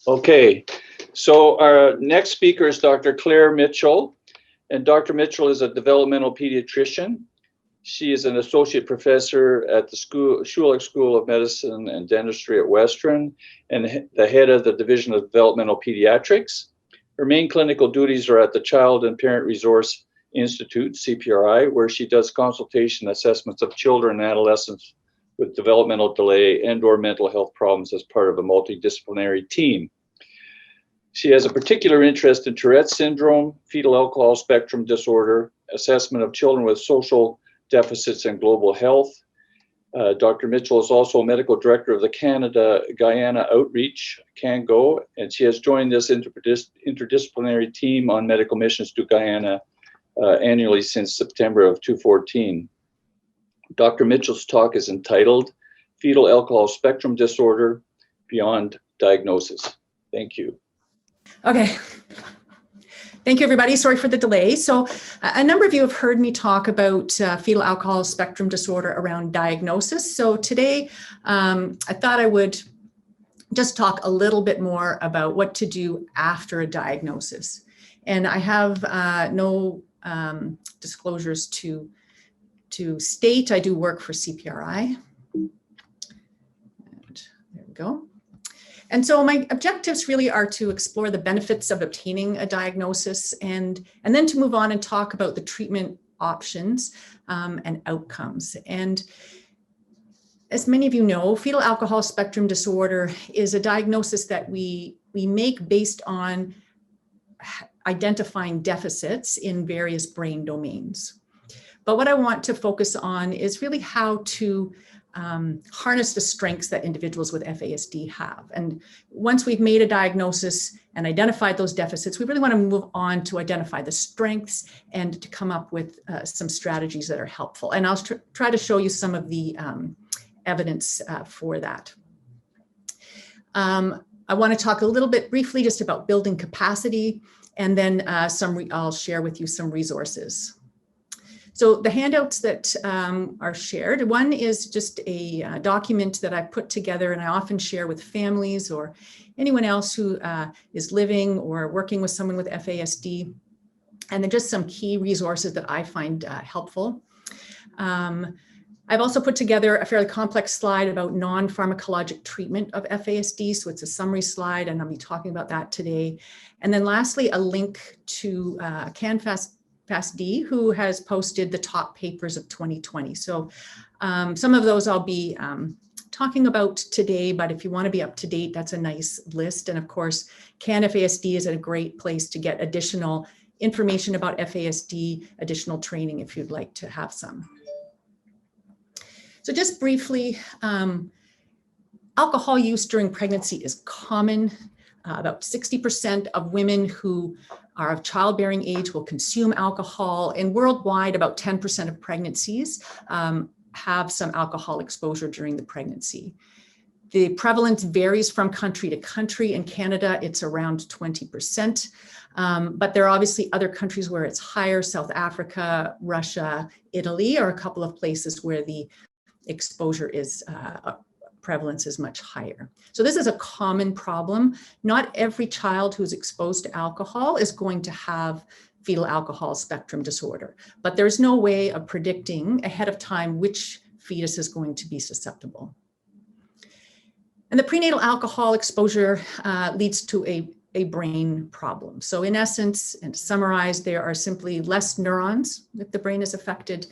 Okay, so our next speaker is Dr. Clare Mitchell, and Dr. Mitchell is a developmental pediatrician. She is an associate professor at the Schulich School of Medicine and Dentistry at Western and the head of the Division of Developmental Paediatrics. Her main clinical duties are at the Child and Parent Resource Institute, CPRI, where she does consultation assessments of children and adolescents with developmental delay and/or mental health problems as part of a multidisciplinary team. She has a particular interest in Tourette's syndrome, fetal alcohol spectrum disorder, assessment of children with social deficits, and global health. Dr. Mitchell is also a medical director of the Canada-Guyana Outreach, CanGo, and she has joined this interdisciplinary team on medical missions to Guyana annually since September of 2014. Dr. Mitchell's talk is entitled Fetal Alcohol Spectrum Disorder Beyond Diagnosis. Thank you. Okay. Thank you, everybody. Sorry for the delay. So a number of you have heard me talk about fetal alcohol spectrum disorder around diagnosis. So today, I thought I would just talk a little bit more about what to do after a diagnosis. And I have no disclosures to state. I do work for CPRI. And there we go. And so my objectives really are to explore the benefits of obtaining a diagnosis and then to move on and talk about the treatment options and outcomes. And as many of you know, fetal alcohol spectrum disorder is a diagnosis that we make based on identifying deficits in various brain domains. But what I want to focus on is really how to harness the strengths that individuals with FASD have. And once we've made a diagnosis and identified those deficits, we really want to move on to identify the strengths and to come up with some strategies that are helpful. And I'll try to show you some of the evidence for that. I want to talk a little bit briefly just about building capacity, and then I'll share with you some resources. So the handouts that are shared, one is just a document that I put together and I often share with families or anyone else who is living or working with someone with FASD, and then just some key resources that I find helpful. I've also put together a fairly complex slide about non-pharmacologic treatment of FASD. So it's a summary slide, and I'll be talking about that today. And then lastly, a link to Fasd, who has posted the top papers of 2020. So some of those I'll be talking about today, but if you want to be up to date, that's a nice list. And of course, CanFASD is a great place to get additional information about FASD, additional training if you'd like to have some. So just briefly, alcohol use during pregnancy is common. About 60% of women who are of childbearing age will consume alcohol, and worldwide, about 10% of pregnancies have some alcohol exposure during the pregnancy. The prevalence varies from country to country. In Canada, it's around 20%, but there are obviously other countries where it's higher. South Africa, Russia, Italy are a couple of places where the exposure is prevalence is much higher. So this is a common problem. Not every child who's exposed to alcohol is going to have fetal alcohol spectrum disorder, but there's no way of predicting ahead of time which fetus is going to be susceptible. And the prenatal alcohol exposure leads to a brain problem. So in essence, and to summarize, there are simply less neurons if the brain is affected.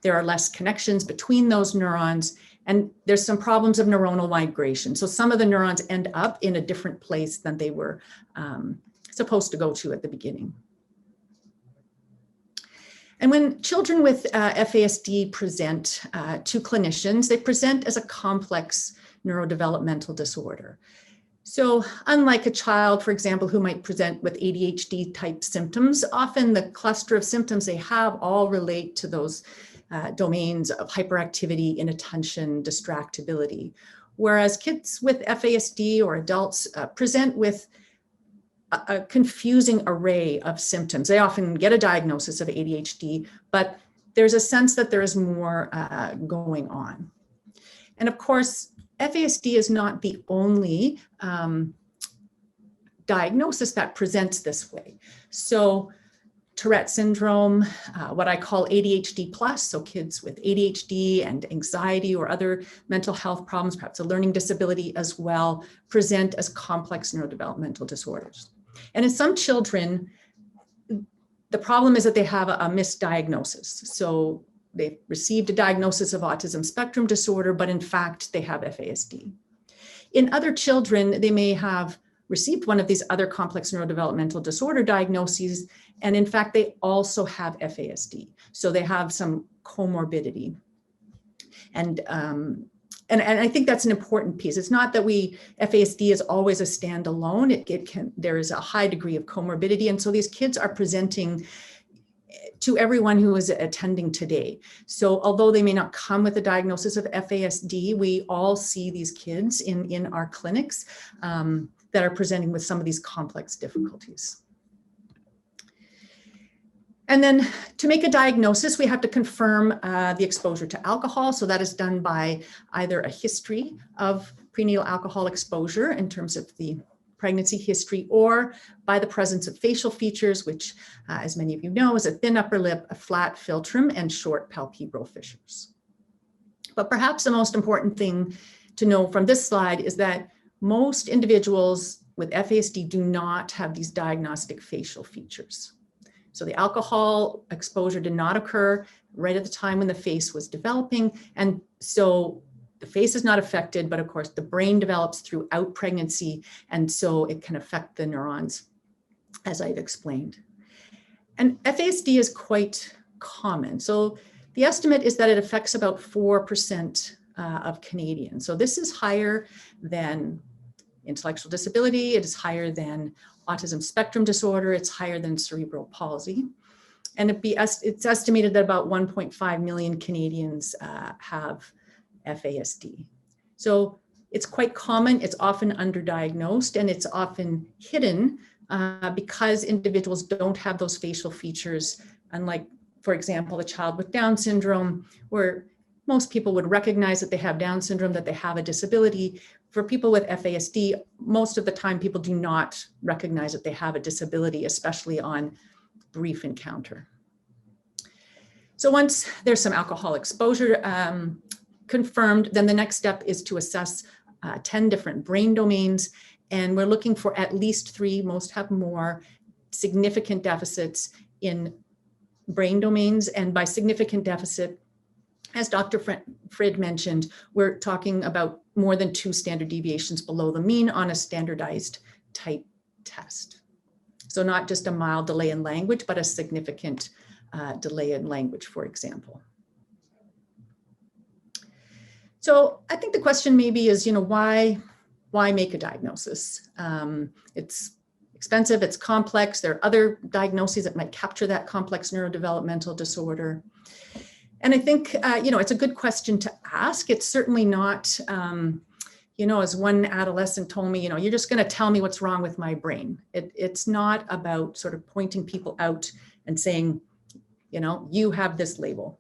There are less connections between those neurons, and there's some problems of neuronal migration. So some of the neurons end up in a different place than they were supposed to go to at the beginning. And when children with FASD present to clinicians, they present as a complex neurodevelopmental disorder. So unlike a child, for example, who might present with ADHD type symptoms, often the cluster of symptoms they have all relate to those domains of hyperactivity, inattention, distractibility. Whereas kids with FASD or adults present with a confusing array of symptoms. They often get a diagnosis of ADHD, but there's a sense that there is more going on. And of course, FASD is not the only diagnosis that presents this way. So Tourette syndrome, what I call ADHD plus, so kids with ADHD and anxiety or other mental health problems, perhaps a learning disability as well, present as complex neurodevelopmental disorders. And in some children, the problem is that they have a misdiagnosis. So they've received a diagnosis of autism spectrum disorder, but in fact, they have FASD. In other children, they may have received one of these other complex neurodevelopmental disorder diagnoses, and in fact, they also have FASD. So they have some comorbidity. And I think that's an important piece. It's not that FASD is always a standalone. There is a high degree of comorbidity. And so these kids are presenting to everyone who is attending today. So although they may not come with a diagnosis of FASD, we all see these kids in our clinics that are presenting with some of these complex difficulties. And then to make a diagnosis, we have to confirm the exposure to alcohol. So that is done by either a history of prenatal alcohol exposure in terms of the pregnancy history, or by the presence of facial features, which, as many of you know, is a thin upper lip, a flat philtrum, and short palpebral fissures. But perhaps the most important thing to know from this slide is that most individuals with FASD do not have these diagnostic facial features. So the alcohol exposure did not occur right at the time when the face was developing. And so the face is not affected, but of course the brain develops throughout pregnancy. And so it can affect the neurons, as I've explained. And FASD is quite common. So the estimate is that it affects about 4% of Canadians. So this is higher than intellectual disability. It is higher than autism spectrum disorder. It's higher than cerebral palsy. And it's estimated that about 1.5 million Canadians have FASD. So it's quite common. It's often underdiagnosed, and it's often hidden because individuals don't have those facial features, unlike, for example, a child with Down syndrome, where most people would recognize that they have Down syndrome, that they have a disability. For people with FASD, most of the time people do not recognize that they have a disability, especially on brief encounter. So once there's some alcohol exposure confirmed, then the next step is to assess 10 different brain domains. And we're looking for at least 3, most have more, significant deficits in brain domains. And by significant deficit, as Dr. Frid mentioned, we're talking about more than 2 standard deviations below the mean on a standardized type test. So not just a mild delay in language, but a significant delay in language, for example. So I think the question maybe is, why make a diagnosis? It's expensive, it's complex. There are other diagnoses that might capture that complex neurodevelopmental disorder. And I think, it's a good question to ask. It's certainly not, as one adolescent told me, you're just going to tell me what's wrong with my brain. It's not about sort of pointing people out and saying, you have this label.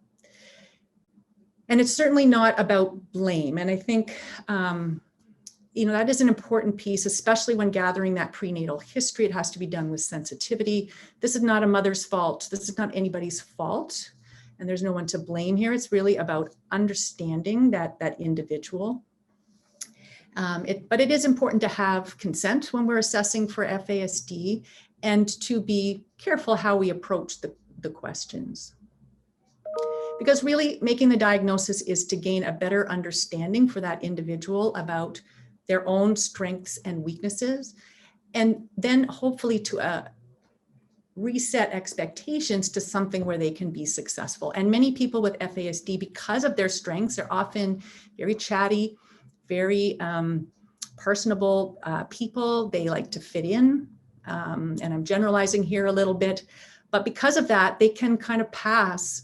And it's certainly not about blame. And I think, that is an important piece, especially when gathering that prenatal history. It has to be done with sensitivity. This is not a mother's fault. This is not anybody's fault. And there's no one to blame here. It's really about understanding that individual. But it is important to have consent when we're assessing for FASD, and to be careful how we approach the questions. Because really making the diagnosis is to gain a better understanding for that individual about their own strengths and weaknesses, and then hopefully to reset expectations to something where they can be successful. And many people with FASD, because of their strengths, are often very chatty, very personable people. They like to fit in, and I'm generalizing here a little bit, but because of that, they can kind of pass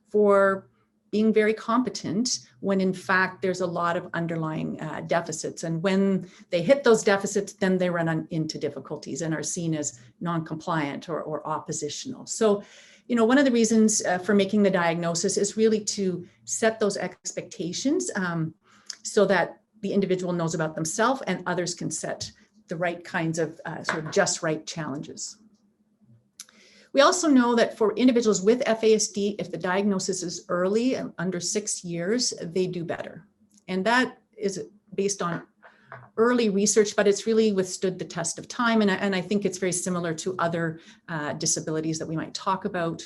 for being very competent when in fact there's a lot of underlying deficits. And when they hit those deficits, then they run into difficulties and are seen as non-compliant or oppositional. So, one of the reasons for making the diagnosis is really to set those expectations so that the individual knows about themselves and others can set the right kinds of sort of just right challenges. We also know that for individuals with FASD, if the diagnosis is early, under 6 years, they do better. And that is based on early research, but it's really withstood the test of time. And I think it's very similar to other disabilities that we might talk about.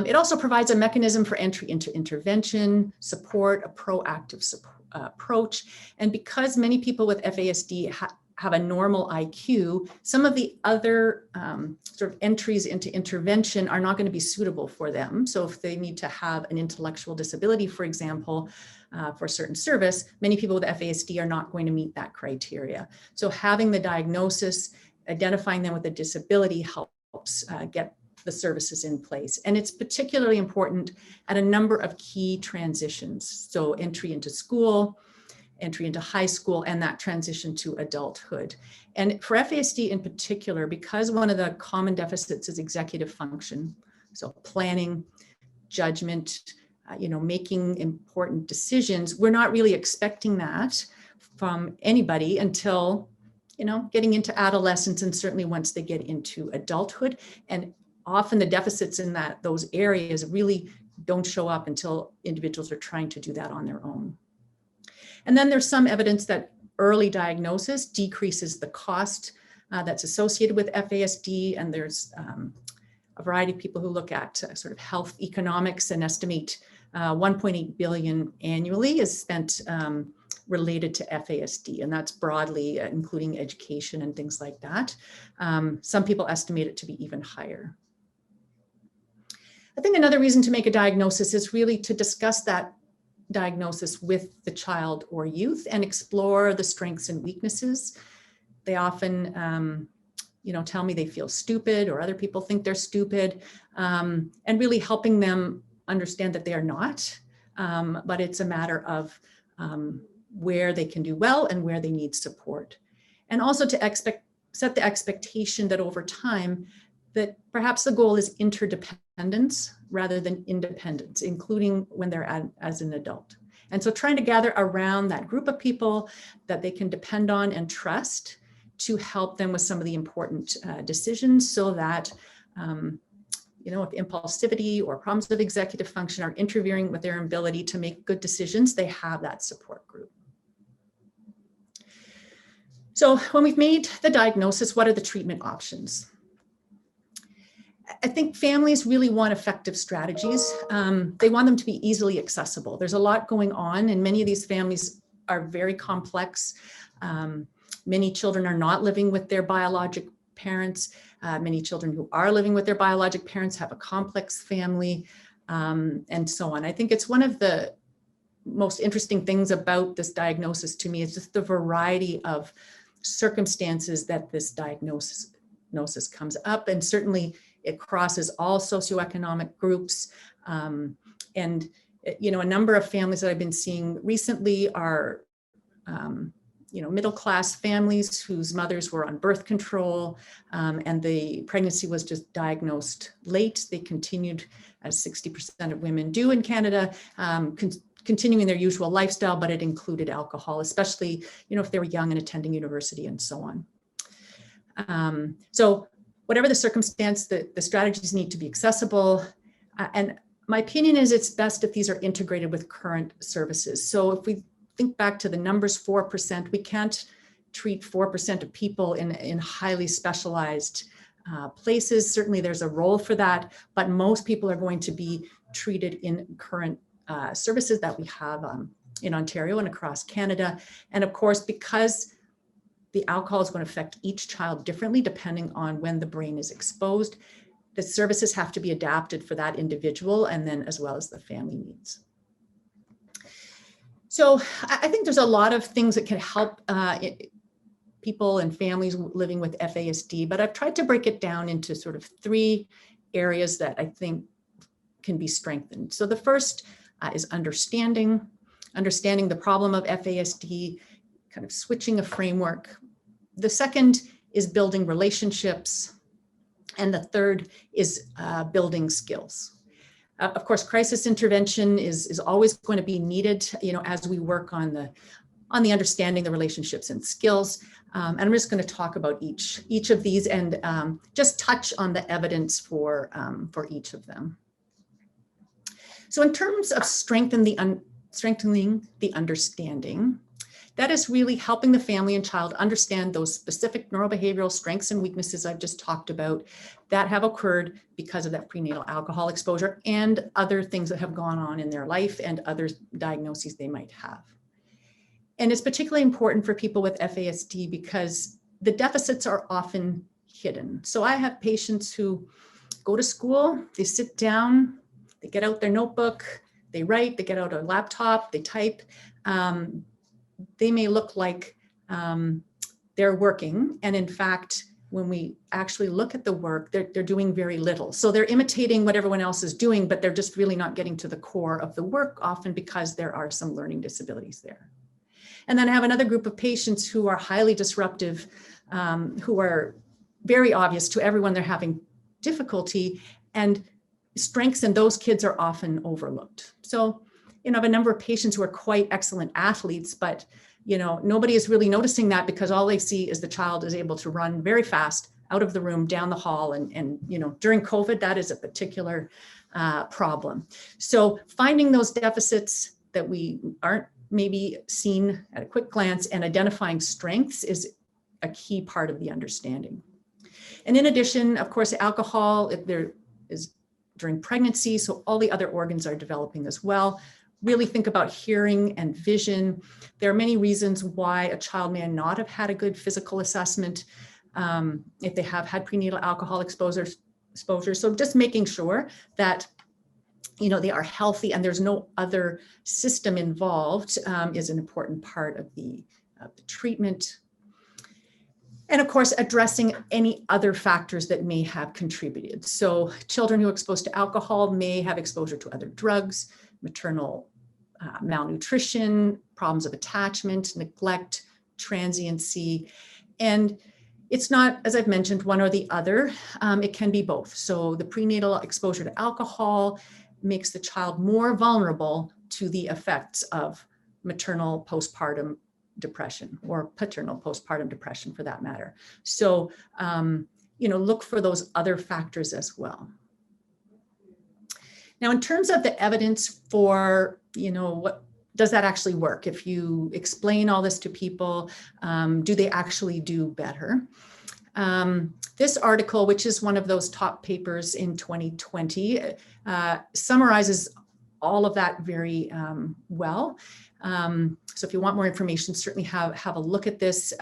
It also provides a mechanism for entry into intervention, support, a proactive approach. And because many people with FASD have a normal IQ, some of the other sort of entries into intervention are not going to be suitable for them. So if they need to have an intellectual disability, for example, for a certain service, many people with FASD are not going to meet that criteria. So having the diagnosis, identifying them with a disability helps get the services in place. And it's particularly important at a number of key transitions. So entry into school, entry into high school, and that transition to adulthood. And for FASD in particular, because one of the common deficits is executive function, so planning, judgment, making important decisions, we're not really expecting that from anybody until, getting into adolescence, and certainly once they get into adulthood. And often the deficits in those areas really don't show up until individuals are trying to do that on their own. And then there's some evidence that early diagnosis decreases the cost that's associated with FASD. And there's a variety of people who look at sort of health economics and estimate 1.8 billion annually is spent related to FASD. And that's broadly including education and things like that. Some people estimate it to be even higher. I think another reason to make a diagnosis is really to discuss that diagnosis with the child or youth and explore the strengths and weaknesses. They often, tell me they feel stupid, or other people think they're stupid, and really helping them understand that they are not, but it's a matter of where they can do well and where they need support. And also to set the expectation that over time, that perhaps the goal is interdependence rather than independence, including when they're as an adult. And so trying to gather around that group of people that they can depend on and trust to help them with some of the important decisions, so that, if impulsivity or problems of executive function are interfering with their ability to make good decisions, they have that support group. So when we've made the diagnosis, what are the treatment options? I think families really want effective strategies. They want them to be easily accessible. There's a lot going on, and many of these families are very complex. Many children are not living with their biologic parents. Many children who are living with their biologic parents have a complex family, and so on. I think it's one of the most interesting things about this diagnosis to me is just the variety of circumstances that this diagnosis comes up, and certainly it crosses all socioeconomic groups. And, a number of families that I've been seeing recently are, middle-class families whose mothers were on birth control, and the pregnancy was just diagnosed late. They continued, as 60% of women do in Canada, continuing their usual lifestyle, but it included alcohol, especially, if they were young and attending university and so on. So whatever the circumstance, the strategies need to be accessible. And my opinion is it's best if these are integrated with current services. So if we think back to the numbers, 4%, we can't treat 4% of people in highly specialized places. Certainly there's a role for that, but most people are going to be treated in current services that we have in Ontario and across Canada. And of course, because the alcohol is going to affect each child differently depending on when the brain is exposed, the services have to be adapted for that individual, and then as well as the family needs. So I think there's a lot of things that can help people and families living with FASD, but I've tried to break it down into sort of 3 areas that I think can be strengthened. So the first is understanding the problem of FASD, kind of switching a framework. The second is building relationships. And the third is building skills. Of course, crisis intervention is always going to be needed, as we work on on the understanding the relationships and skills. And I'm just going to talk about each of these and just touch on the evidence for each of them. So in terms of strengthening the understanding, that is really helping the family and child understand those specific neurobehavioral strengths and weaknesses I've just talked about that have occurred because of that prenatal alcohol exposure and other things that have gone on in their life and other diagnoses they might have. And it's particularly important for people with FASD because the deficits are often hidden. So I have patients who go to school, they sit down, they get out their notebook, they write, they get out a laptop, they type. They may look like they're working. And in fact, when we actually look at the work, they're doing very little. So they're imitating what everyone else is doing, but they're just really not getting to the core of the work, often because there are some learning disabilities there. And then I have another group of patients who are highly disruptive, who are very obvious to everyone they're having difficulty, and strengths in those kids are often overlooked. So, I have a number of patients who are quite excellent athletes, but, nobody is really noticing that because all they see is the child is able to run very fast out of the room, down the hall. And during COVID, that is a particular problem. So finding those deficits that we aren't maybe seen at a quick glance and identifying strengths is a key part of the understanding. And in addition, of course, alcohol, if there is during pregnancy, so all the other organs are developing as well. Really think about hearing and vision. There are many reasons why a child may not have had a good physical assessment if they have had prenatal alcohol exposure. So just making sure that they are healthy and there's no other system involved is an important part of the treatment. And of course, addressing any other factors that may have contributed. So children who are exposed to alcohol may have exposure to other drugs, maternal malnutrition, problems of attachment, neglect, transiency. And it's not, as I've mentioned, one or the other. It can be both. So the prenatal exposure to alcohol makes the child more vulnerable to the effects of maternal postpartum depression or paternal postpartum depression for that matter. So, look for those other factors as well. Now, in terms of the evidence for, what does that actually work? If you explain all this to people, do they actually do better? This article, which is one of those top papers in 2020, summarizes all of that very well. So if you want more information, certainly have a look at this,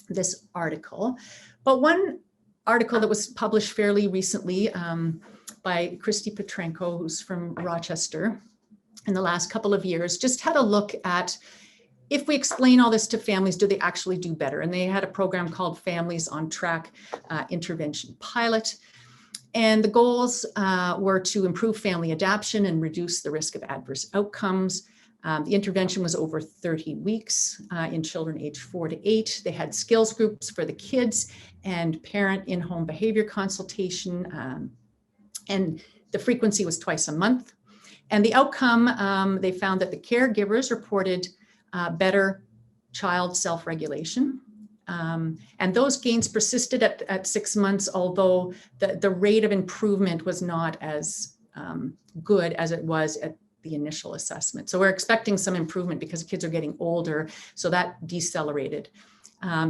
this article. But one article that was published fairly recently by Christy Petrenko, who's from Rochester, in the last couple of years, just had a look at if we explain all this to families, do they actually do better? And they had a program called Families on Track Intervention Pilot. And the goals were to improve family adaptation and reduce the risk of adverse outcomes. The intervention was over 30 weeks in children aged 4 to 8. They had skills groups for the kids and parent in-home behavior consultation. And the frequency was twice a month. And the outcome, they found that the caregivers reported better child self-regulation. And those gains persisted at 6 months, although the rate of improvement was not as good as it was at the initial assessment. So we're expecting some improvement because kids are getting older, so that decelerated.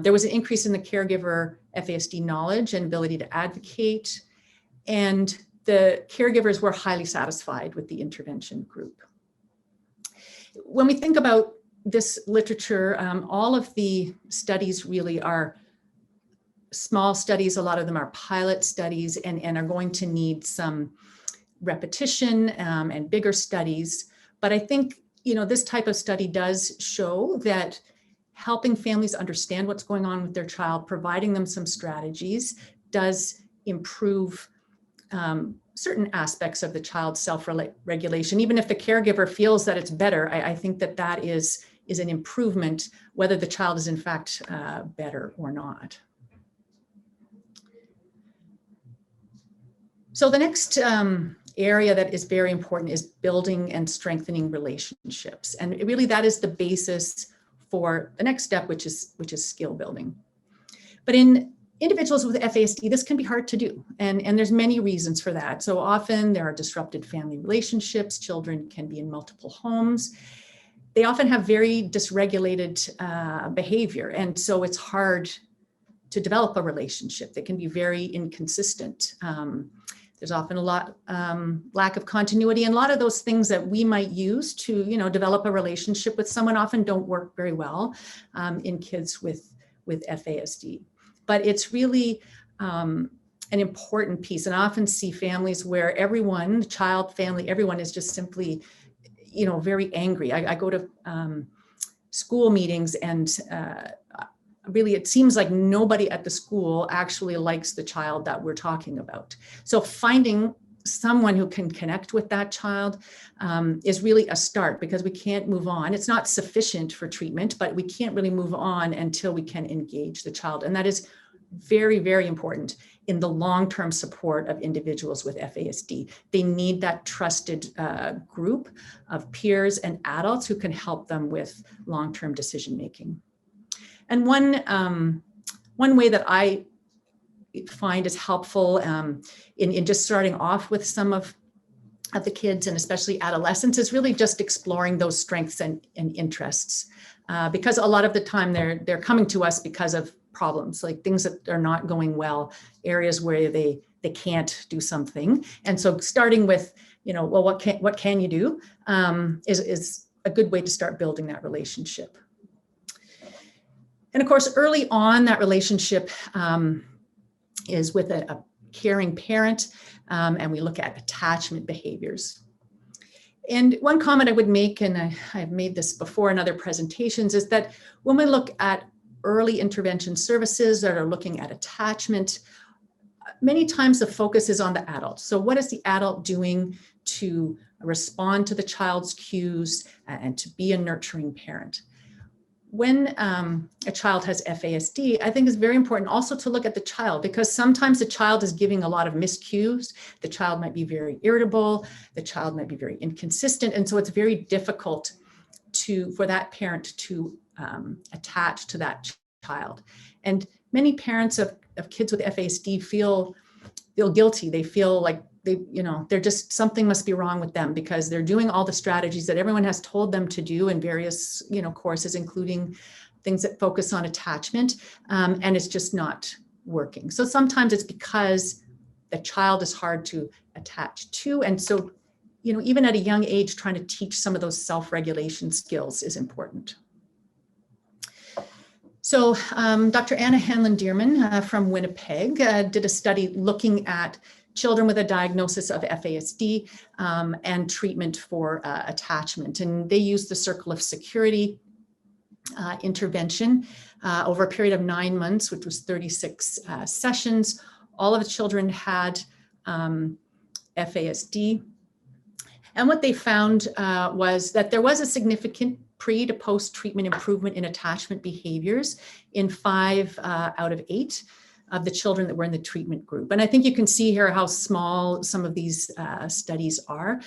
There was an increase in the caregiver FASD knowledge and ability to advocate, and the caregivers were highly satisfied with the intervention group. When we think about this literature, all of the studies really are small studies. A lot of them are pilot studies and are going to need some repetition and bigger studies. But I think, this type of study does show that helping families understand what's going on with their child, providing them some strategies, does improve certain aspects of the child's self-regulation. Even if the caregiver feels that it's better, I think that is an improvement, whether the child is in fact better or not. So the next area that is very important is building and strengthening relationships. And really that is the basis for the next step, which is skill building. But in individuals with FASD, this can be hard to do. And there's many reasons for that. So often there are disrupted family relationships. Children can be in multiple homes. They often have very dysregulated behavior. And so it's hard to develop a relationship. They can be very inconsistent. There's often a lot lack of continuity, and a lot of those things that we might use to, develop a relationship with someone often don't work very well in kids with FASD. But it's really an important piece. And I often see families where everyone, child, family, everyone is just simply, very angry. I go to school meetings, and really it seems like nobody at the school actually likes the child that we're talking about. So finding someone who can connect with that child is really a start, because we can't move on. It's not sufficient for treatment, but we can't really move on until we can engage the child. And that is very, very important in the long-term support of individuals with FASD. They need that trusted group of peers and adults who can help them with long-term decision-making. And one way that I find is helpful in just starting off with some of the kids, and especially adolescents, is really just exploring those strengths and interests. Because a lot of the time they're coming to us because of problems, like things that are not going well, areas where they can't do something. And so starting with, well, what can you do is a good way to start building that relationship. And of course, early on, that relationship is with a caring parent, and we look at attachment behaviors. And one comment I would make, and I've made this before in other presentations, is that when we look at early intervention services that are looking at attachment, many times the focus is on the adult. So what is the adult doing to respond to the child's cues and to be a nurturing parent? When a child has FASD, I think it's very important also to look at the child, because sometimes the child is giving a lot of miscues. The child might be very irritable. The child might be very inconsistent. And so it's very difficult for that parent to attach to that child. And many parents of kids with FASD feel guilty. They feel like they're just, something must be wrong with them, because they're doing all the strategies that everyone has told them to do in various, courses, including things that focus on attachment, and it's just not working. So sometimes it's because the child is hard to attach to. And so, even at a young age, trying to teach some of those self-regulation skills is important. So Dr. Anna Hanlon-Dearman from Winnipeg did a study looking at children with a diagnosis of FASD and treatment for attachment. And they used the circle of security intervention over a period of 9 months, which was 36 sessions. All of the children had FASD. And what they found was that there was a significant pre to post treatment improvement in attachment behaviors in 5 out of 8 of the children that were in the treatment group. And I think you can see here how small some of these studies are.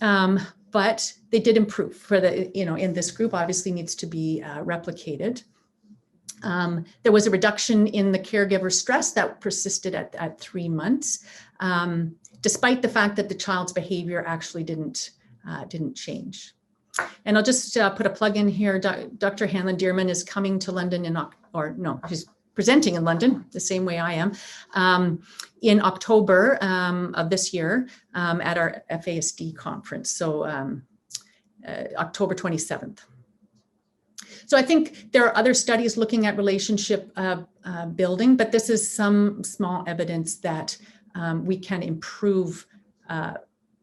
But they did improve for in this group, obviously needs to be replicated. There was a reduction in the caregiver stress that persisted at 3 months, despite the fact that the child's behavior actually didn't change. And I'll just put a plug in here. Dr. Hanlon-Dearman is coming to London she's presenting in London, the same way I am, in October of this year at our FASD conference, so October 27th. So I think there are other studies looking at relationship building, but this is some small evidence that we can improve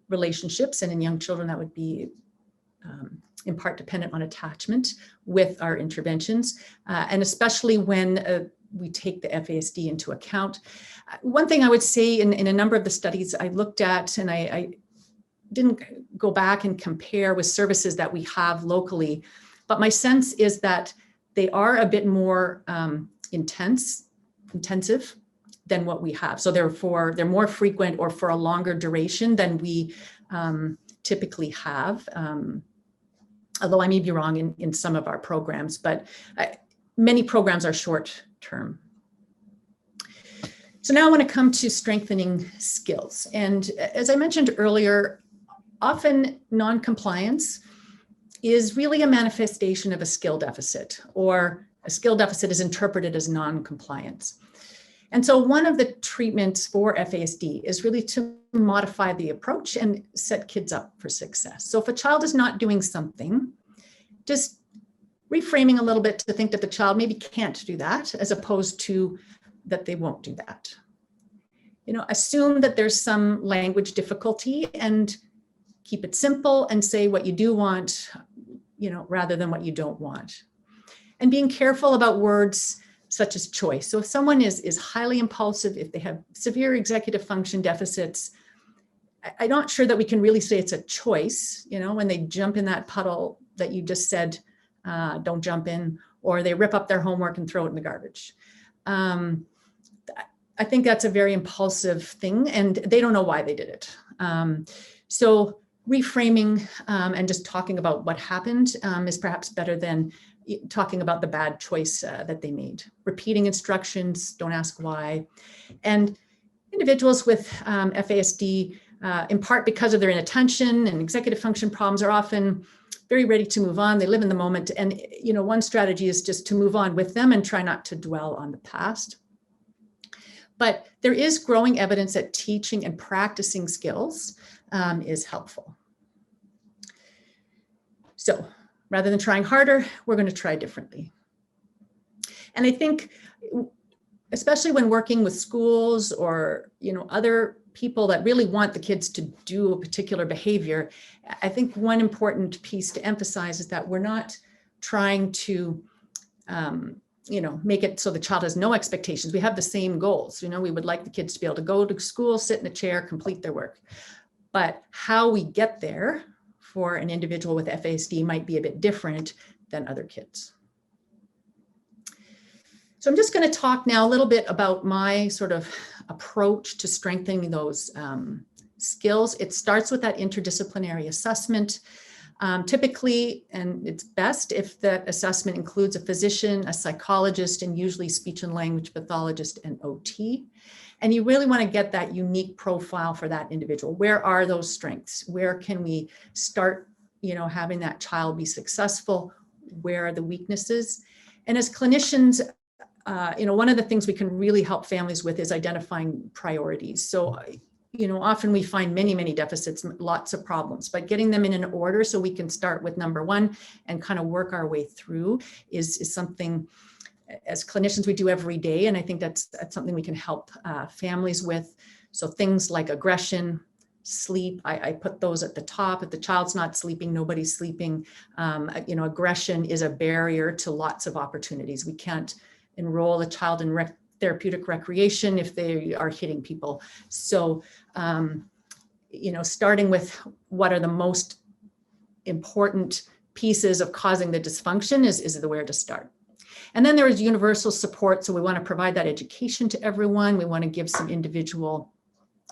relationships, and in young children that would be in part dependent on attachment with our interventions, and especially when we take the FASD into account. One thing I would say in a number of the studies I looked at, and I didn't go back and compare with services that we have locally, but my sense is that they are a bit more intensive than what we have. So therefore, they're more frequent or for a longer duration than we typically have. although I may be wrong in some of our programs, but many programs are short term. So now I want to come to strengthening skills. And as I mentioned earlier, often non-compliance is really a manifestation of a skill deficit, or a skill deficit is interpreted as non-compliance. And so one of the treatments for FASD is really to modify the approach and set kids up for success. So if a child is not doing something, just reframing a little bit to think that the child maybe can't do that, as opposed to that they won't do that. You know, assume that there's some language difficulty and keep it simple and say what you do want, you know, rather than what you don't want. And being careful about words such as choice. So if someone is highly impulsive, if they have severe executive function deficits, I'm not sure that we can really say it's a choice, you know, when they jump in that puddle that you just said, don't jump in, or they rip up their homework and throw it in the garbage. I think that's a very impulsive thing, and they don't know why they did it. So reframing and just talking about what happened is perhaps better than talking about the bad choice that they made. Repeating instructions, don't ask why. And individuals with FASD, in part because of their inattention and executive function problems, are often very ready to move on. They live in the moment. And, you know, one strategy is just to move on with them and try not to dwell on the past. But there is growing evidence that teaching and practicing skills is helpful. So rather than trying harder, we're going to try differently. And I think, especially when working with schools or, you know, other people that really want the kids to do a particular behavior, I think one important piece to emphasize is that we're not trying to, you know, make it so the child has no expectations. We have the same goals. You know, we would like the kids to be able to go to school, sit in a chair, complete their work. But how we get there for an individual with FASD might be a bit different than other kids. So I'm just going to talk now a little bit about my sort of approach to strengthening those skills. It starts with that interdisciplinary assessment. Typically, and it's best if that assessment includes a physician, a psychologist, and usually speech and language pathologist and OT. And you really want to get that unique profile for that individual. Where are those strengths? Where can we start, you know, having that child be successful? Where are the weaknesses? And as clinicians, you know, one of the things we can really help families with is identifying priorities. So, you know, often we find many, many deficits, lots of problems, but getting them in an order so we can start with number one and kind of work our way through is something as clinicians we do every day. And I think that's something we can help families with. So things like aggression, sleep, I put those at the top. If the child's not sleeping, nobody's sleeping. You know, aggression is a barrier to lots of opportunities. We can't enroll a child in therapeutic recreation if they are hitting people. So, you know, starting with what are the most important pieces of causing the dysfunction is the where to start. And then there is universal support. So we want to provide that education to everyone. We want to give some individual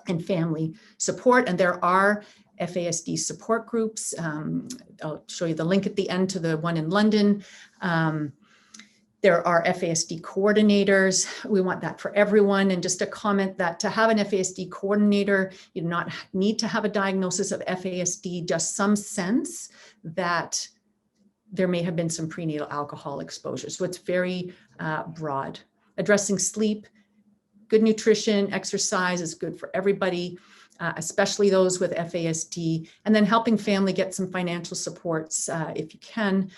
and family support. And there are FASD support groups. I'll show you the link at the end to the one in London. There are FASD coordinators. We want that for everyone. And just a comment that to have an FASD coordinator, you do not need to have a diagnosis of FASD, just some sense that there may have been some prenatal alcohol exposure. So it's very broad. Addressing sleep, good nutrition, exercise is good for everybody, especially those with FASD, and then helping family get some financial supports if you can,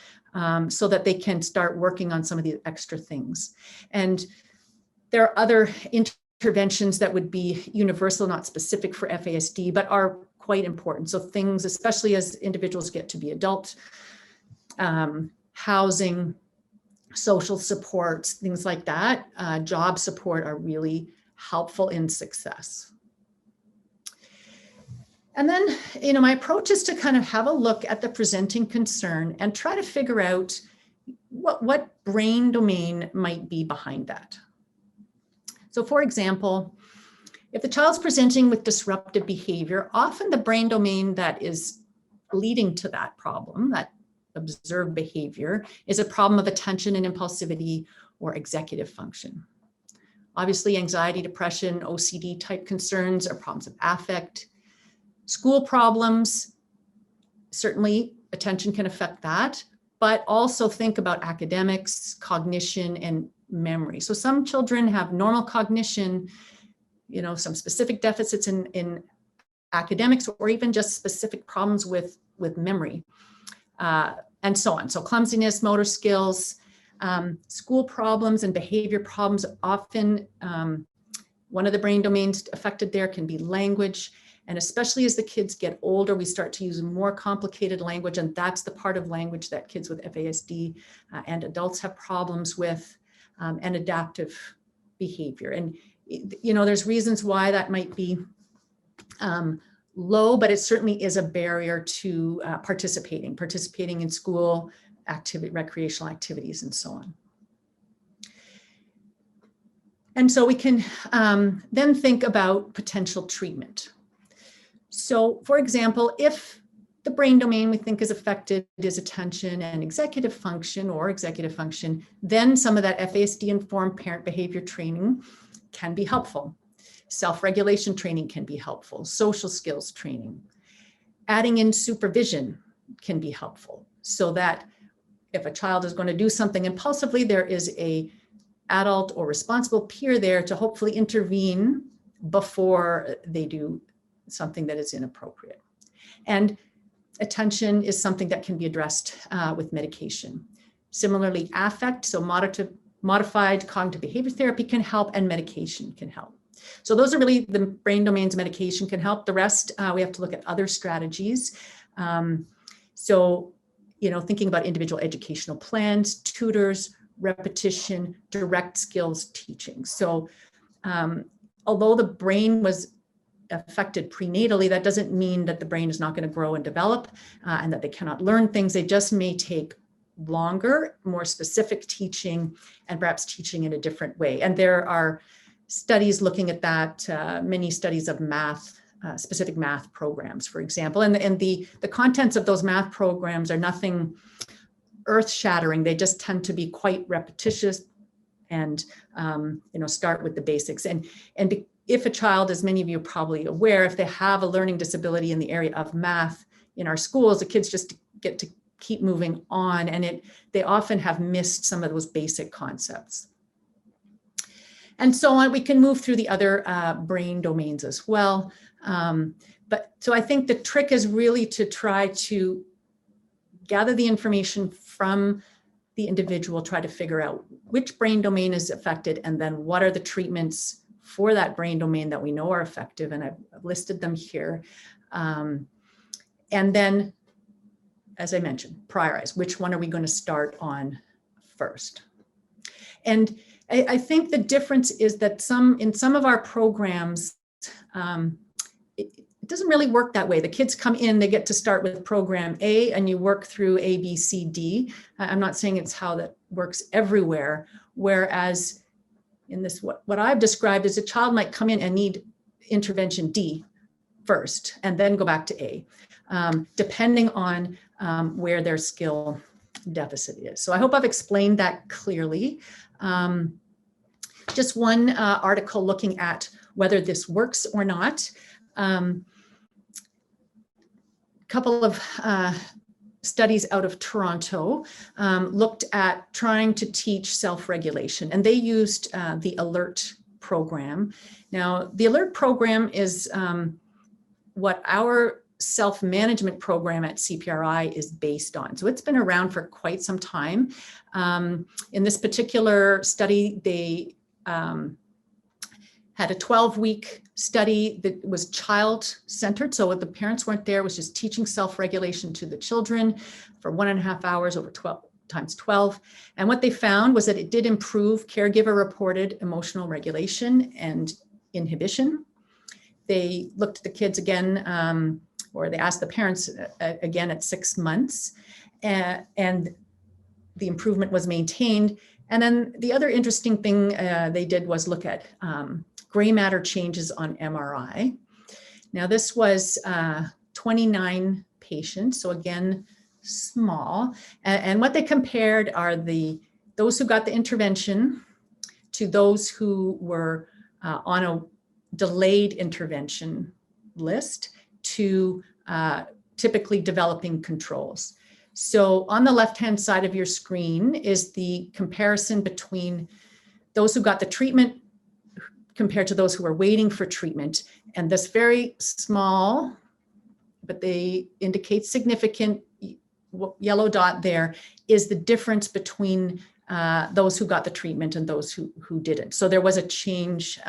so that they can start working on some of the extra things. And there are other interventions that would be universal, not specific for FASD, but are quite important. So things, especially as individuals get to be adult, housing, social supports, things like that, job support are really helpful in success. And then, you know, my approach is to kind of have a look at the presenting concern and try to figure out what brain domain might be behind that. So for example, if the child's presenting with disruptive behavior, often the brain domain that is leading to that problem, that observed behavior is a problem of attention and impulsivity or executive function. Obviously, anxiety, depression, OCD type concerns are problems of affect. School problems, certainly attention can affect that, but also think about academics, cognition, and memory. So some children have normal cognition, some specific deficits in academics, or even just specific problems with memory, and so on. So clumsiness, motor skills, school problems and behavior problems. Often one of the brain domains affected there can be language. And especially as the kids get older, we start to use more complicated language. And that's the part of language that kids with FASD and adults have problems with, and adaptive behavior. And, there's reasons why that might be low, but it certainly is a barrier to participating in school activity, recreational activities, and so on. And so we can then think about potential treatment. So, for example, if the brain domain we think is affected is attention and executive function, then some of that FASD-informed parent behavior training can be helpful. Self-regulation training can be helpful. Social skills training. Adding in supervision can be helpful, so that if a child is going to do something impulsively, there is an adult or responsible peer there to hopefully intervene before they do something that is inappropriate. And attention is something that can be addressed with medication. Similarly, affect, so modified cognitive behavior therapy can help, and medication can help. So those are really the brain domains. Medication can help. The rest, we have to look at other strategies. Thinking about individual educational plans, tutors, repetition, direct skills teaching. So although the brain was affected prenatally, that doesn't mean that the brain is not going to grow and develop and that they cannot learn things. They just may take longer, more specific teaching, and perhaps teaching in a different way. And there are studies looking at that, many studies of math, specific math programs, for example. And the contents of those math programs are nothing earth-shattering. They just tend to be quite repetitious and start with the basics. And if a child, as many of you are probably aware, if they have a learning disability in the area of math in our schools, the kids just get to keep moving on, and they often have missed some of those basic concepts. And so on, we can move through the other brain domains as well. So I think the trick is really to try to gather the information from the individual, try to figure out which brain domain is affected, and then what are the treatments for that brain domain that we know are effective, and I've listed them here. And then, as I mentioned, prioritize. Which one are we going to start on first? And I think the difference is that in some of our programs, it doesn't really work that way. The kids come in, they get to start with program A, and you work through A, B, C, D. I'm not saying it's how that works everywhere, whereas in this, what I've described is a child might come in and need intervention D first, and then go back to A, depending on where their skill deficit is. So I hope I've explained that clearly. Just one article looking at whether this works or not. Couple of studies out of Toronto looked at trying to teach self-regulation, and they used the ALERT program. Now, the ALERT program is what our self-management program at CPRI is based on. So it's been around for quite some time. In this particular study, they had a 12-week study that was child-centered. So the parents weren't there, it was just teaching self-regulation to the children for 1.5 hours over 12 times 12. And what they found was that it did improve caregiver-reported emotional regulation and inhibition. They looked at the kids again, or they asked the parents again at 6 months, and the improvement was maintained. And then the other interesting thing they did was look at gray matter changes on MRI. Now this was 29 patients. So again, small. And what they compared are those who got the intervention to those who were on a delayed intervention list to typically developing controls. So on the left-hand side of your screen is the comparison between those who got the treatment compared to those who were waiting for treatment. And this very small, but they indicate significant yellow dot there is the difference between those who got the treatment and those who didn't. So there was a change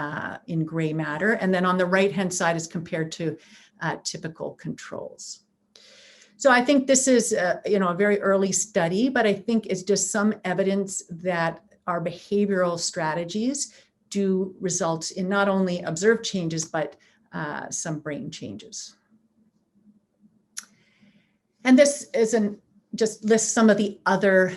in gray matter. And then on the right-hand side is compared to typical controls. So I think this is a very early study, but I think it's just some evidence that our behavioral strategies do result in not only observed changes, but some brain changes. And this just lists some of the other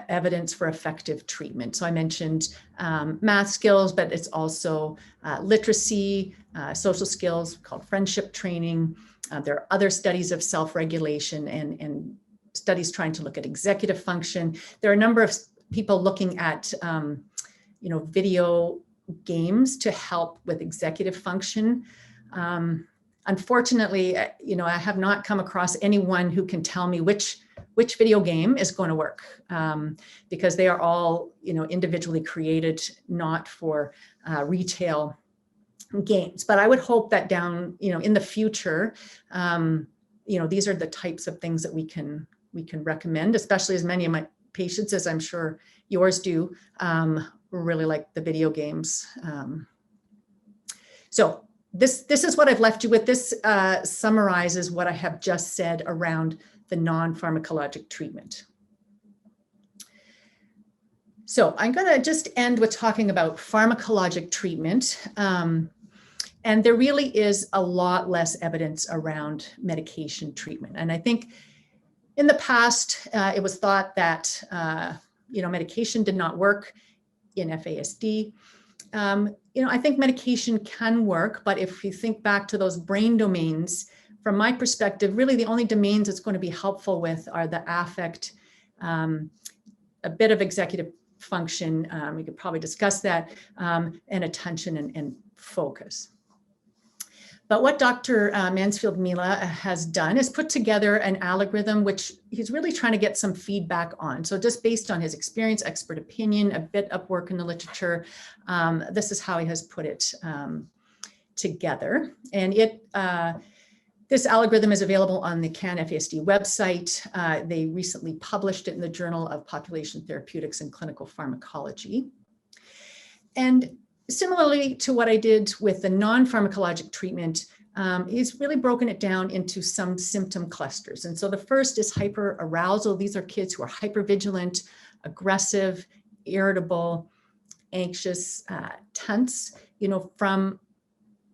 evidence for effective treatment. So I mentioned math skills, but it's also literacy, social skills called friendship training. There are other studies of self-regulation and studies trying to look at executive function. There are a number of people looking at video games to help with executive function. Unfortunately, I have not come across anyone who can tell me which video game is going to work, because they are all individually created, not for retail games. But I would hope that down in the future, these are the types of things that we can recommend, especially as many of my patients, as I'm sure yours do, really like the video games. So this is what I've left you with. This summarizes what I have just said around the non-pharmacologic treatment. So I'm going to just end with talking about pharmacologic treatment. And there really is a lot less evidence around medication treatment. And I think in the past, it was thought that medication did not work in FASD. I think medication can work, but if you think back to those brain domains, from my perspective, really the only domains it's going to be helpful with are the affect, a bit of executive function, we could probably discuss that, and attention and focus. But what Dr. Mansfield-Mila has done is put together an algorithm, which he's really trying to get some feedback on. So just based on his experience, expert opinion, a bit of work in the literature, this is how he has put it together. And this algorithm is available on the CAN-FASD website. They recently published it in the Journal of Population Therapeutics and Clinical Pharmacology. And similarly to what I did with the non-pharmacologic treatment, he's really broken it down into some symptom clusters. And so the first is hyperarousal. These are kids who are hypervigilant, aggressive, irritable, anxious, tense. From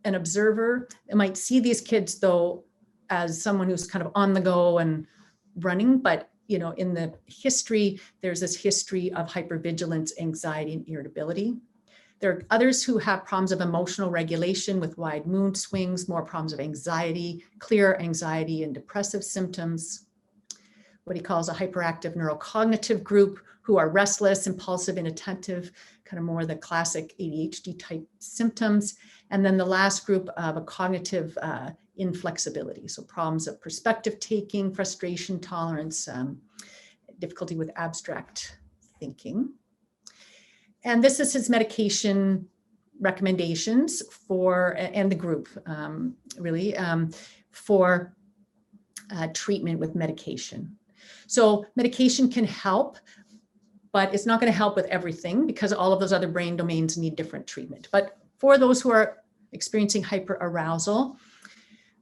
an observer, I might see these kids though as someone who's kind of on the go and running, but in the history, there's this history of hypervigilance, anxiety, and irritability. There are others who have problems of emotional regulation with wide mood swings, more problems of anxiety, clear anxiety and depressive symptoms. What he calls a hyperactive neurocognitive group, who are restless, impulsive, inattentive, kind of more the classic ADHD type symptoms. And then the last group of a cognitive inflexibility. So problems of perspective taking, frustration tolerance, difficulty with abstract thinking. And this is his medication recommendations and the group for treatment with medication. So medication can help, but it's not going to help with everything because all of those other brain domains need different treatment. But for those who are experiencing hyperarousal,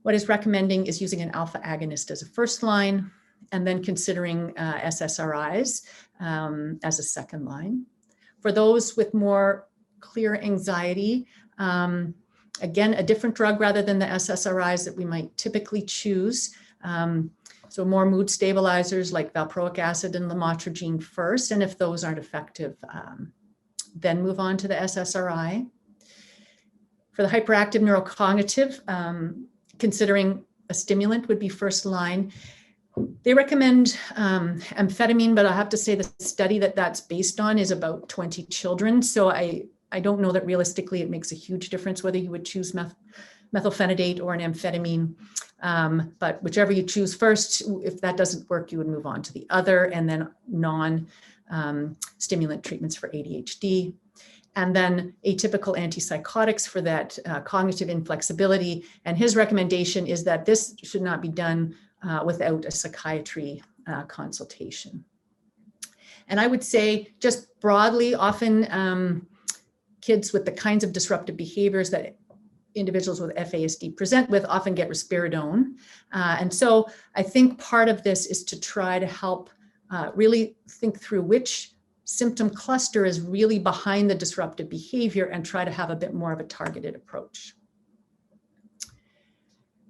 what he's recommending is using an alpha agonist as a first line, and then considering SSRIs as a second line. For those with more clear anxiety, again, a different drug rather than the SSRIs that we might typically choose. So more mood stabilizers like valproic acid and lamotrigine first, and if those aren't effective, then move on to the SSRI. For the hyperactive neurocognitive, considering a stimulant would be first line. They recommend amphetamine, but I have to say the study that's based on is about 20 children. So I don't know that realistically it makes a huge difference whether you would choose methylphenidate or an amphetamine. But whichever you choose first, if that doesn't work, you would move on to the other, and then non-stimulant treatments for ADHD. And then atypical antipsychotics for that cognitive inflexibility. And his recommendation is that this should not be done without a psychiatry consultation. And I would say just broadly, often kids with the kinds of disruptive behaviors that individuals with FASD present with often get risperidone. And so I think part of this is to try to help really think through which symptom cluster is really behind the disruptive behavior and try to have a bit more of a targeted approach.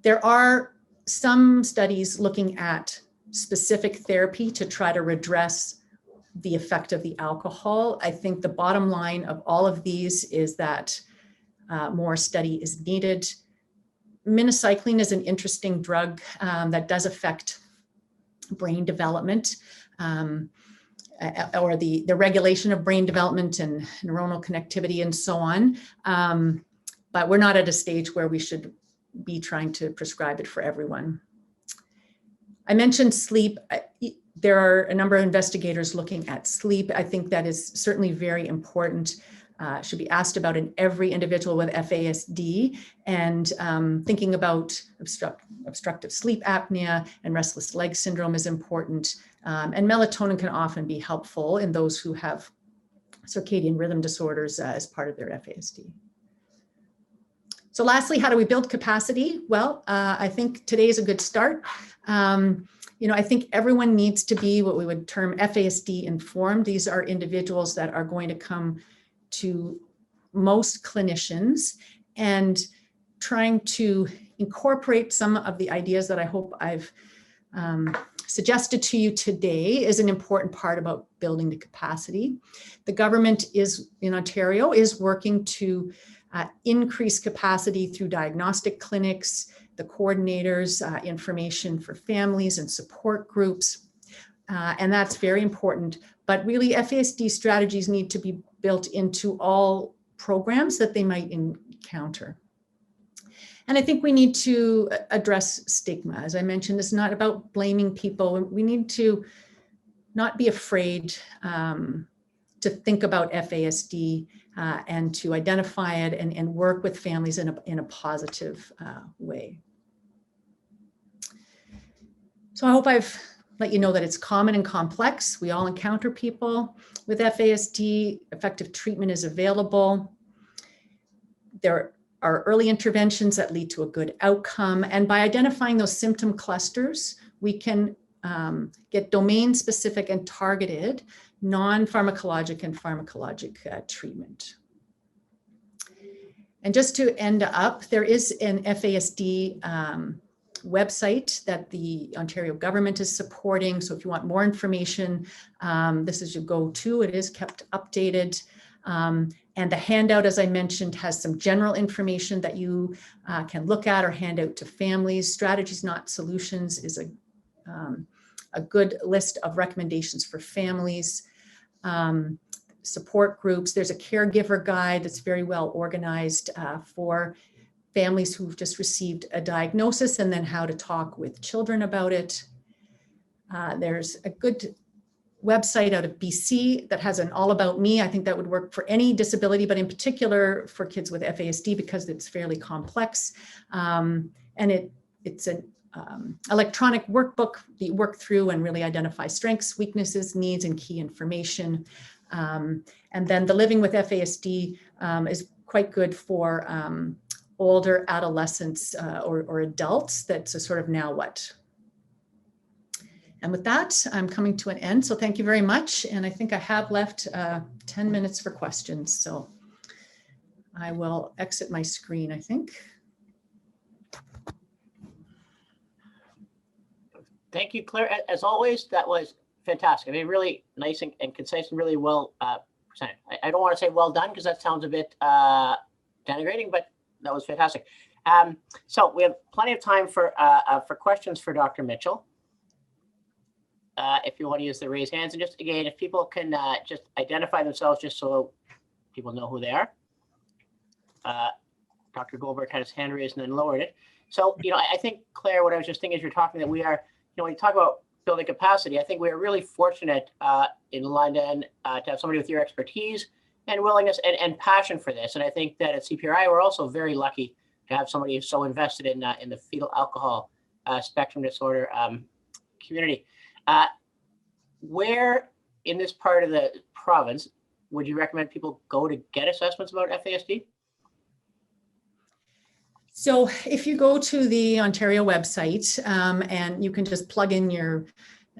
There are some studies looking at specific therapy to try to redress the effect of the alcohol. I think the bottom line of all of these is that more study is needed. Minocycline is an interesting drug that does affect brain development, or the regulation of brain development and neuronal connectivity and so on. But we're not at a stage where we should be trying to prescribe it for everyone. I mentioned sleep. There are a number of investigators looking at sleep. I think that is certainly very important. Should be asked about in every individual with FASD, and thinking about obstructive sleep apnea and restless leg syndrome is important. And melatonin can often be helpful in those who have circadian rhythm disorders as part of their FASD. So lastly, how do we build capacity? Well, I think today is a good start. I think everyone needs to be what we would term FASD informed. These are individuals that are going to come to most clinicians, and trying to incorporate some of the ideas that I hope I've suggested to you today is an important part about building the capacity. The government in Ontario is working to increase capacity through diagnostic clinics, the coordinators, information for families and support groups. And that's very important. But really, FASD strategies need to be built into all programs that they might encounter. And I think we need to address stigma. As I mentioned, it's not about blaming people. We need to not be afraid to think about FASD and to identify it and work with families in a positive way. So I hope I've let you know that it's common and complex. We all encounter people with FASD. Effective treatment is available. There are early interventions that lead to a good outcome. And by identifying those symptom clusters, we can get domain-specific and targeted non-pharmacologic and pharmacologic treatment. And just to end up, there is an FASD website that the Ontario government is supporting. So if you want more information, this is your go-to. It is kept updated. And the handout, as I mentioned, has some general information that you can look at or hand out to families. Strategies, Not Solutions is a good list of recommendations for families. Support groups. There's a caregiver guide that's very well organized for families who've just received a diagnosis, and then how to talk with children about it. There's a good website out of BC that has an all about me. I think that would work for any disability, but in particular for kids with FASD because it's fairly complex. And it's an electronic workbook that you work through and really identify strengths, weaknesses, needs, and key information. And then the Living with FASD is quite good for older adolescents or adults. That's a sort of now what. And with that, I'm coming to an end. So thank you very much. And I think I have left 10 minutes for questions. So I will exit my screen, I think. Thank you, Claire. As always, that was fantastic. I mean, really nice and concise and really well presented. I don't want to say well done because that sounds a bit denigrating, but that was fantastic. So we have plenty of time for questions for Dr. Mitchell. if you want to use the raise hands. And just again, if people can just identify themselves just so people know who they are. Dr. Goldberg had his hand raised and then lowered it. So, I think, Claire, what I was just thinking as you're talking that we are, when you talk about building capacity, I think we are really fortunate in London to have somebody with your expertise and willingness and passion for this. And I think that at CPRI, we're also very lucky to have somebody who's so invested in the fetal alcohol spectrum disorder community. Where in this part of the province would you recommend people go to get assessments about FASD? So if you go to the Ontario website and you can just plug in your,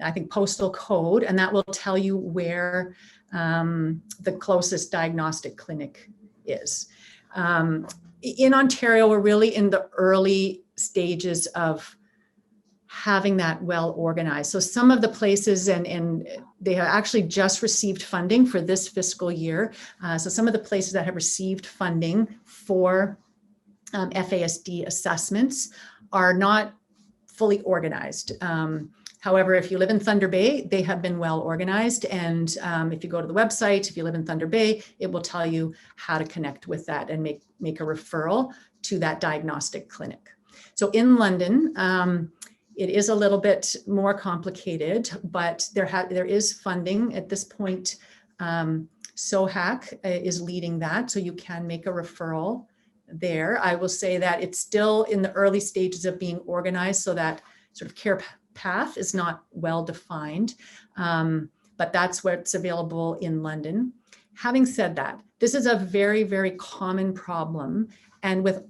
I think, postal code, and that will tell you where the closest diagnostic clinic is. In Ontario, we're really in the early stages of having that well organized. So some of the places, and they have actually just received funding for this fiscal year. So some of the places that have received funding for FASD assessments are not fully organized. However, if you live in Thunder Bay, they have been well organized. And if you go to the website, if you live in Thunder Bay, it will tell you how to connect with that and make a referral to that diagnostic clinic. So in London, it is a little bit more complicated, but there is funding at this point. SOHAC is leading that, so you can make a referral there. I will say that it's still in the early stages of being organized, so that sort of care path is not well defined, but that's what's available in London. Having said that, this is a very, very common problem, and with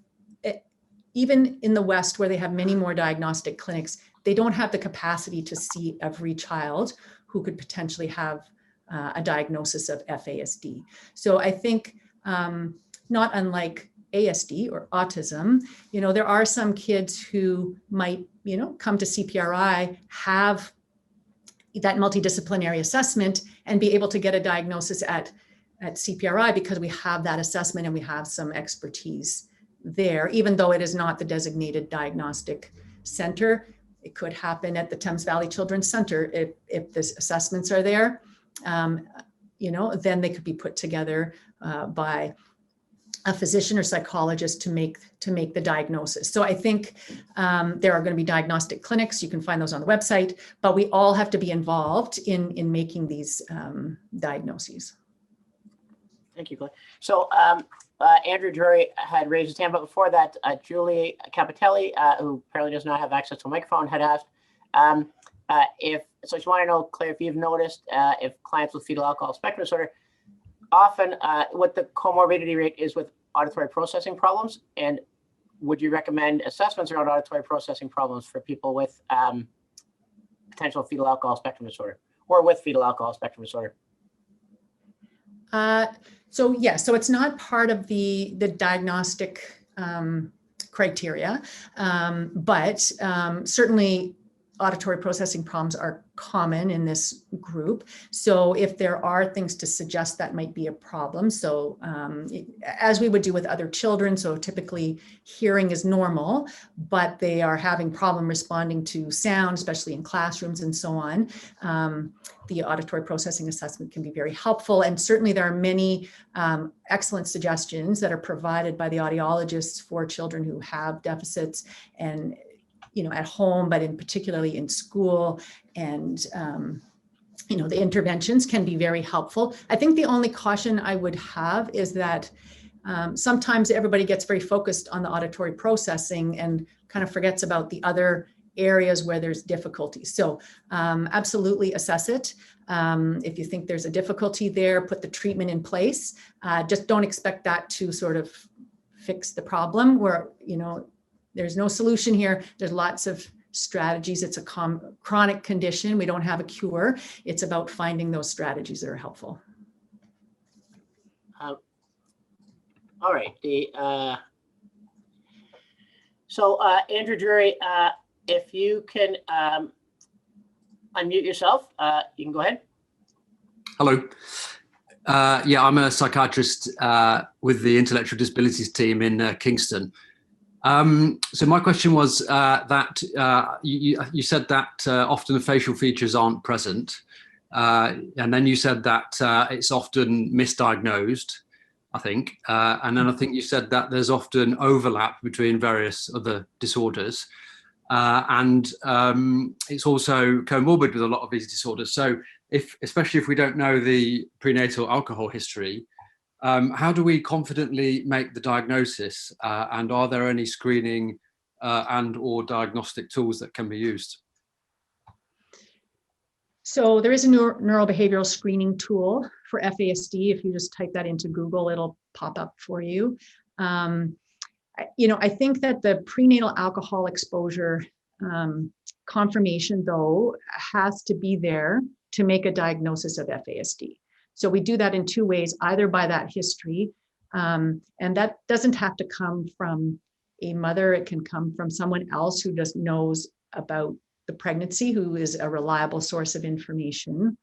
even in the West, where they have many more diagnostic clinics, they don't have the capacity to see every child who could potentially have a diagnosis of FASD. So I think not unlike ASD or autism, there are some kids who might, come to CPRI, have that multidisciplinary assessment and be able to get a diagnosis at CPRI because we have that assessment and we have some expertise there, even though it is not the designated diagnostic center. It could happen at the Thames Valley Children's Center if the assessments are there. Then they could be put together by a physician or psychologist to make the diagnosis. So I think there are going to be diagnostic clinics. You can find those on the website, but we all have to be involved in making these diagnoses. Thank you, Claire. So Andrew Drury had raised his hand, but before that, Julie Capitelli, who apparently does not have access to a microphone, had asked so she wanted to know, Claire, if you've noticed if clients with fetal alcohol spectrum disorder, often what the comorbidity rate is with auditory processing problems, and would you recommend assessments around auditory processing problems for people with potential fetal alcohol spectrum disorder or with fetal alcohol spectrum disorder? So it's not part of the diagnostic criteria, but certainly auditory processing problems are common in this group. So if there are things to suggest that might be a problem, so as we would do with other children, so typically hearing is normal, but they are having problem responding to sound, especially in classrooms and so on, the auditory processing assessment can be very helpful. And certainly there are many excellent suggestions that are provided by the audiologists for children who have deficits and at home, but in particularly in school, and the interventions can be very helpful. I think the only caution I would have is that sometimes everybody gets very focused on the auditory processing and kind of forgets about the other areas where there's difficulty. So absolutely assess it. If you think there's a difficulty there, put the treatment in place. Just don't expect that to sort of fix the problem where, there's no solution here. There's lots of strategies. It's a chronic condition. We don't have a cure. It's about finding those strategies that are helpful. All right. So Andrew Drury, if you can unmute yourself, you can go ahead. Hello. I'm a psychiatrist with the Intellectual Disabilities team in Kingston. So my question was that you said that often the facial features aren't present, and then you said that it's often misdiagnosed, I think, and then I think you said that there's often overlap between various other disorders, and it's also comorbid with a lot of these disorders. So especially if we don't know the prenatal alcohol history, how do we confidently make the diagnosis, and are there any screening and or diagnostic tools that can be used? So there is a neurobehavioral screening tool for FASD. If you just type that into Google, it'll pop up for you. I think that the prenatal alcohol exposure confirmation, though, has to be there to make a diagnosis of FASD. So we do that in two ways, either by that history, and that doesn't have to come from a mother. It can come from someone else who just knows about the pregnancy, who is a reliable source of information.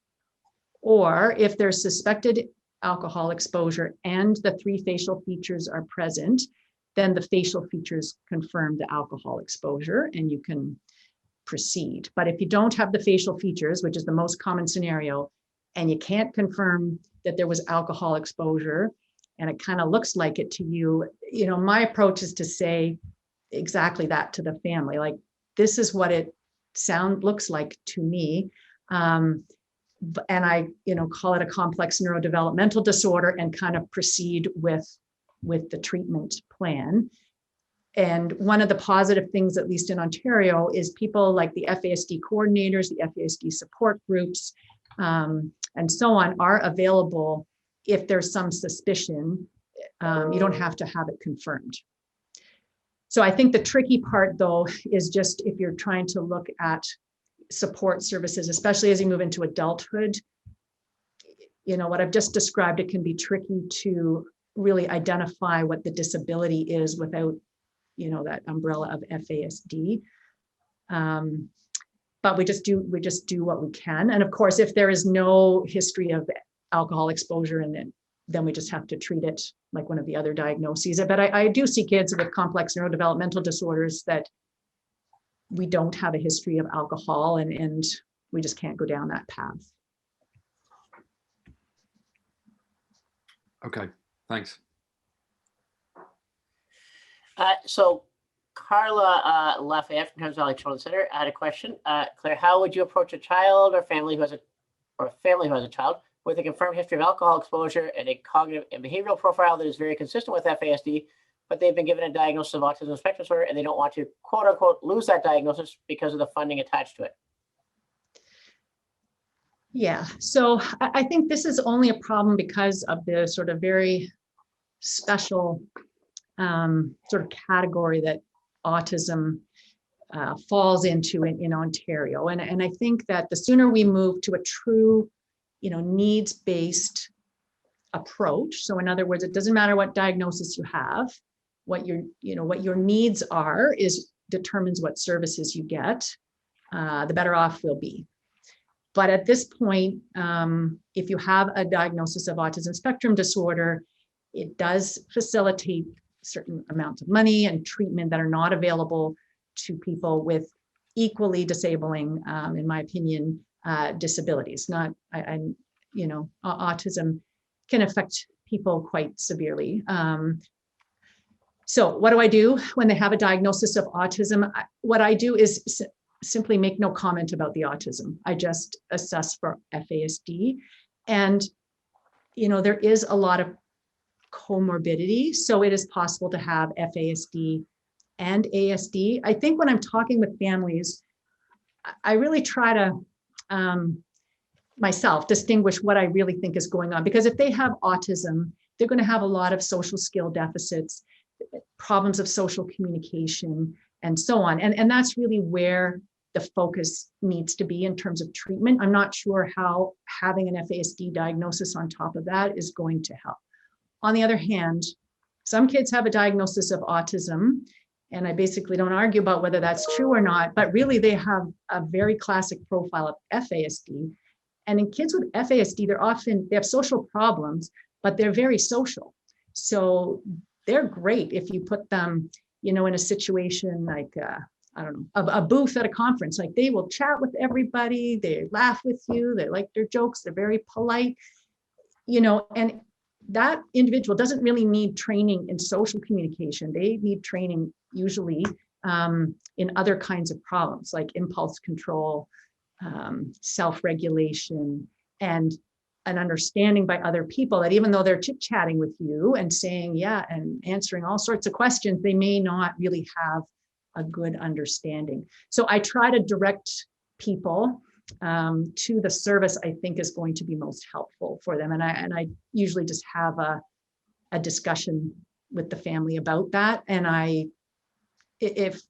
Or if there's suspected alcohol exposure and the three facial features are present, then the facial features confirm the alcohol exposure and you can proceed. But if you don't have the facial features, which is the most common scenario, and you can't confirm that there was alcohol exposure, and it kind of looks like it to you, my approach is to say exactly that to the family. Like, this is what it looks like to me. And I, call it a complex neurodevelopmental disorder and kind of proceed with the treatment plan. And one of the positive things, at least in Ontario, is people like the FASD coordinators, the FASD support groups, and so on, are available if there's some suspicion. You don't have to have it confirmed. So I think the tricky part, though, is just if you're trying to look at support services, especially as you move into adulthood, what I've just described, it can be tricky to really identify what the disability is without, that umbrella of FASD. But we just do what we can. And of course, if there is no history of alcohol exposure, and then we just have to treat it like one of the other diagnoses. But I do see kids with complex neurodevelopmental disorders that we don't have a history of alcohol, and we just can't go down that path. Okay, thanks. So Carla Lafayette from Thames Valley Children's Center had a question. Claire, how would you approach a child or family who has a child with a confirmed history of alcohol exposure and a cognitive and behavioral profile that is very consistent with FASD, but they've been given a diagnosis of autism spectrum disorder and they don't want to, quote unquote, lose that diagnosis because of the funding attached to it? Yeah, so I think this is only a problem because of the sort of very special sort of category that autism falls into in Ontario. And I think that the sooner we move to a true, needs-based approach. So in other words, it doesn't matter what diagnosis you have, what your needs are determines what services you get, the better off we'll be. But at this point, if you have a diagnosis of autism spectrum disorder, it does facilitate certain amounts of money and treatment that are not available to people with equally disabling, in my opinion, disabilities. Autism can affect people quite severely. So what do I do when they have a diagnosis of autism? What I do is simply make no comment about the autism. I just assess for FASD. And, there is a lot of comorbidity. So it is possible to have FASD and ASD. I think when I'm talking with families, I really try to myself distinguish what I really think is going on. Because if they have autism, they're going to have a lot of social skill deficits, problems of social communication, and so on. And that's really where the focus needs to be in terms of treatment. I'm not sure how having an FASD diagnosis on top of that is going to help. On the other hand, some kids have a diagnosis of autism, and I basically don't argue about whether that's true or not, but really they have a very classic profile of FASD. And in kids with FASD, they have social problems, but they're very social. So they're great if you put them you know, in a situation like, I don't know, a booth at a conference, like they will chat with everybody, they laugh with you, they like their jokes, they're very polite, you know, and that individual doesn't really need training in social communication. They need training usually in other kinds of problems like impulse control, self-regulation, and an understanding by other people that even though they're chit-chatting with you and saying, yeah, and answering all sorts of questions, they may not really have a good understanding. So I try to direct people to the service I think is going to be most helpful for them. And I usually just have a discussion with the family about that. And if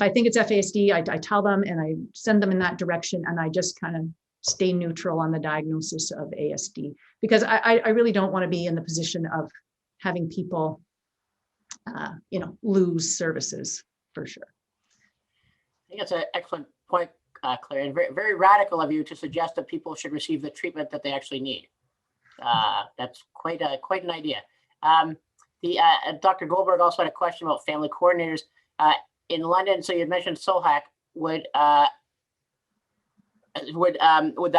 I think it's FASD, I tell them and I send them in that direction, and I just kind of stay neutral on the diagnosis of ASD, because I really don't want to be in the position of having people, you know, lose services for sure. I think that's an excellent point, Claire, and very, very radical of you to suggest that people should receive the treatment that they actually need. That's quite an idea. Dr. Goldberg also had a question about family coordinators in London. So you had mentioned SOHAC. Would that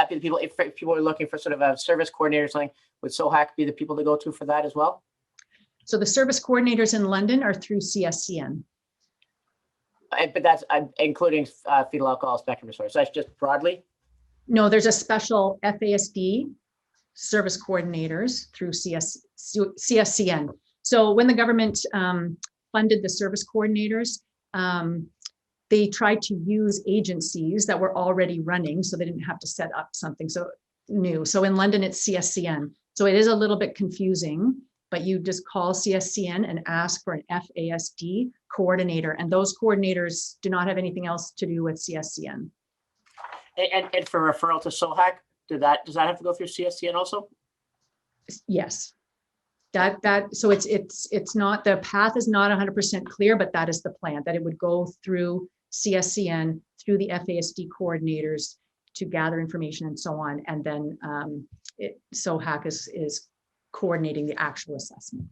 be the people, if people are looking for sort of a service coordinator or something, would SOHAC be the people to go to for that as well? So the service coordinators in London are through CSCN. But that's including fetal alcohol spectrum disorder. So that's just broadly? No, there's a special FASD service coordinators through CSCN. So when the government funded the service coordinators, they tried to use agencies that were already running, so they didn't have to set up something so new. So in London, it's CSCN. So it is a little bit confusing, but you just call CSCN and ask for an FASD coordinator. And those coordinators do not have anything else to do with CSCN. And for referral to SOHAC, does that have to go through CSCN also? Yes. So it's not, the path is not 100% clear, but that is the plan, that it would go through CSCN, through the FASD coordinators to gather information and so on. And then SOHAC is coordinating the actual assessment.